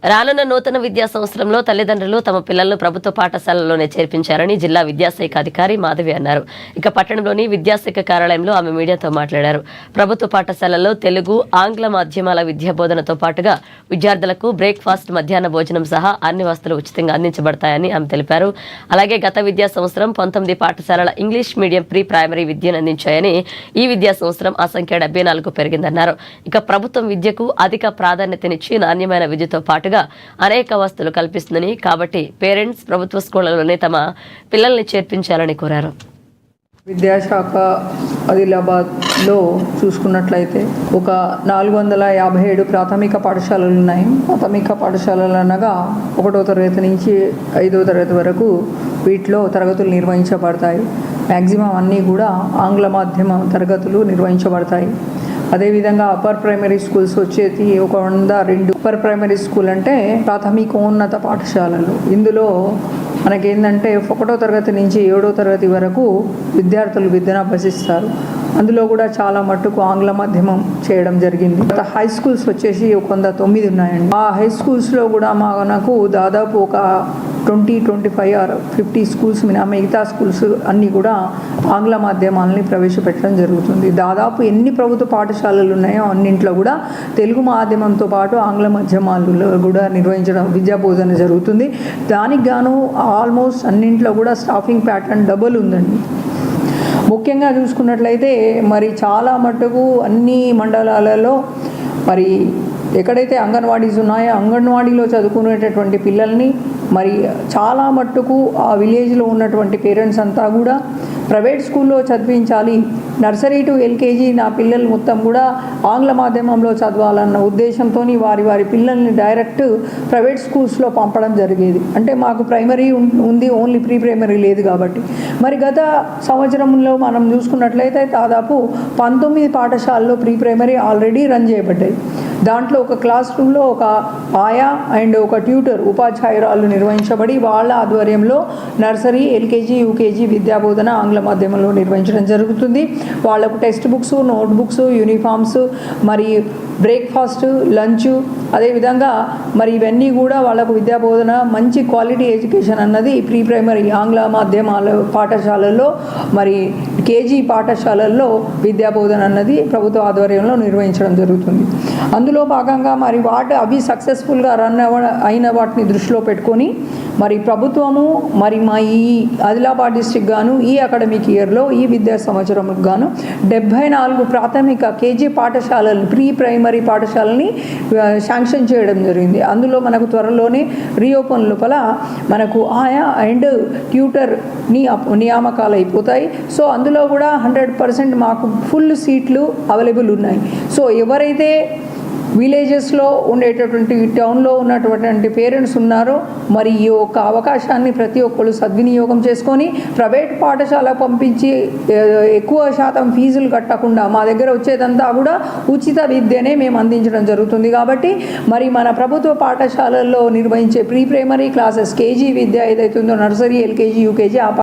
రానున్న నూతన విద్యా సంవత్సరంలో తల్లిదండ్రులు తమ పిల్లలను ప్రభుత్వ పాఠశాలల్లోనే చేర్పించారని జిల్లా విద్యాశాఖ అధికారి మాధవి అన్నారు. ఇక పట్టణంలోని విద్యాశాఖ కార్యాలయంలో ఆమె మీడియాతో మాట్లాడారు. ప్రభుత్వ పాఠశాలల్లో తెలుగు, ఆంగ్ల మాధ్యమాల విద్యా బోధనతో పాటుగా విద్యార్థులకు బ్రేక్ఫాస్ట్, మధ్యాహ్న భోజనం సహా అన్ని వసతులు ఉచితంగా అందించబడతాయని ఆమె తెలిపారు. అలాగే గత విద్యా సంవత్సరం 19 పాఠశాలల ఇంగ్లీష్ మీడియం ప్రీ ప్రైమరీ విద్యను అందించాయని, ఈ విద్యా సంవత్సరం ఆ సంఖ్య 74కు పెరిగిందన్నారు. ఇక ప్రభుత్వం విద్యకు అధిక ప్రాధాన్యతనిచ్చి నాణ్యమైన విద్యతో పాటు అనేక వసతులు కల్పిస్తుందని, కాబట్టి పేరెంట్స్ ప్రభుత్వ స్కూళ్లలోనే తమ పిల్లల్ని చేర్పించాలని కోరారు. విద్యాశాఖ ఆదిలాబాద్లో చూసుకున్నట్లయితే ఒక 457 ప్రాథమిక పాఠశాలలు ఉన్నాయి. ప్రాథమిక పాఠశాలలు అనగా 1వ తరగతి నుంచి 5వ తరగతి వరకు వీటిలో తరగతులు నిర్వహించబడతాయి. మ్యాక్సిమం అన్నీ కూడా ఆంగ్ల మాధ్యమ తరగతులు నిర్వహించబడతాయి. అదేవిధంగా అప్పర్ ప్రైమరీ స్కూల్స్ వచ్చేసి 102 అప్పర్ ప్రైమరీ స్కూల్ అంటే ప్రాథమికోన్నత పాఠశాలలు. ఇందులో మనకేంటంటే 1వ తరగతి నుంచి 7వ తరగతి వరకు విద్యార్థులు విద్యను అభ్యసిస్తారు. అందులో కూడా చాలా మట్టుకు ఆంగ్ల మాధ్యమం చేయడం జరిగింది. హై స్కూల్స్ వచ్చేసి 109 ఉన్నాయండి. ఆ హై స్కూల్స్లో కూడా మనకు దాదాపు ఒక 25 ఆర్ 50 స్కూల్స్ మిగతా స్కూల్స్ అన్నీ కూడా ఆంగ్ల మాధ్యమాలని ప్రవేశపెట్టడం జరుగుతుంది. దాదాపు ఎన్ని ప్రభుత్వ పాఠశాలలు ఉన్నాయో అన్నింట్లో కూడా తెలుగు మాధ్యమంతో పాటు ఆంగ్ల మాధ్యమాలలో కూడా నిర్వహించడం విద్యా బోధన జరుగుతుంది. దానికి గాను ఆల్మోస్ట్ అన్నింట్లో కూడా స్టాఫింగ్ ప్యాటర్న్ డబుల్ ఉందండి. ముఖ్యంగా చూసుకున్నట్లయితే మరి చాలా మట్టుకు అన్ని మండలాలలో మరి ఎక్కడైతే అంగన్వాడీస్ ఉన్నాయో అంగన్వాడీలో చదువుకునేటటువంటి పిల్లల్ని మరి చాలా మట్టుకు ఆ విలేజ్లో ఉన్నటువంటి పేరెంట్స్ అంతా కూడా ప్రైవేట్ స్కూల్లో చదివించాలి, నర్సరీ టు ఎల్కేజీ నా పిల్లలు మొత్తం కూడా ఆంగ్ల మాధ్యమంలో చదవాలన్న ఉద్దేశంతో వారి పిల్లల్ని డైరెక్ట్ ప్రైవేట్ స్కూల్స్లో పంపడం జరిగేది. అంటే మాకు ప్రైమరీ ఉంది, ఓన్లీ ప్రీ ప్రైమరీ లేదు కాబట్టి. మరి గత సంవత్సరంలో మనం చూసుకున్నట్లయితే దాదాపు 19 పాఠశాలలో ప్రీ ప్రైమరీ ఆల్రెడీ రన్ చేయబడ్డాయి. దాంట్లో ఒక క్లాస్ రూమ్లో ఒక ఆయా అండ్ ఒక ట్యూటర్ ఉపాధ్యాయురాలు నిర్వహించబడి వాళ్ళ ఆధ్వర్యంలో నర్సరీ, ఎల్కేజీ, యూకేజీ విద్యాబోధన ఆంగ్ల మాధ్యమంలో నిర్వహించడం జరుగుతుంది. వాళ్లకు text books, note books, uniforms, మరి బ్రేక్ఫాస్ట్, లంచ్, అదేవిధంగా మరి ఇవన్నీ కూడా వాళ్ళకు విద్యాబోధన మంచి క్వాలిటీ ఎడ్యుకేషన్ అన్నది ప్రీ ప్రైమరీ ఆంగ్ల మాధ్యమాల పాఠశాలల్లో మరి కేజీ పాఠశాలల్లో విద్యాబోధన అన్నది ప్రభుత్వ ఆధ్వర్యంలో నిర్వహించడం జరుగుతుంది. అందులో భాగంగా మరి అవి సక్సెస్ఫుల్గా రన్ అయిన వాటిని దృష్టిలో పెట్టుకొని మరి ప్రభుత్వము మరి మా ఈ ఆదిలాబాద్ డిస్ట్రిక్ట్ గాను ఈ అకాడమిక్ ఇయర్లో ఈ విద్యా సంవత్సరంకు గాను 74 ప్రాథమిక కేజీ పాఠశాలలు ప్రీ ప్రైమరీ పాఠశాలని శాంక్షన్ చేయడం జరిగింది. అందులో మనకు త్వరలోనే రీఓపెన్ లోపల మనకు ఆయా అండ్ ట్యూటర్ నియామకాలు అయిపోతాయి. సో అందులో కూడా 100% మాకు ఫుల్ సీట్లు అవైలబుల్ ఉన్నాయి. సో ఎవరైతే విలేజెస్లో ఉండేటటువంటి టౌన్లో ఉన్నటువంటి పేరెంట్స్ ఉన్నారో మరి ఈ యొక్క అవకాశాన్ని ప్రతి ఒక్కరు సద్వినియోగం చేసుకొని ప్రైవేట్ పాఠశాల పంపించి ఎక్కువ శాతం ఫీజులు కట్టకుండా మా దగ్గర వచ్చేదంతా కూడా ఉచిత విద్యనే మేము అందించడం జరుగుతుంది. కాబట్టి మరి మన ప్రభుత్వ పాఠశాలల్లో నిర్వహించే ప్రీ ప్రైమరీ క్లాసెస్ కేజీ విద్య ఏదైతుందో నర్సరీ, ఎల్కేజీ, యూకేజీ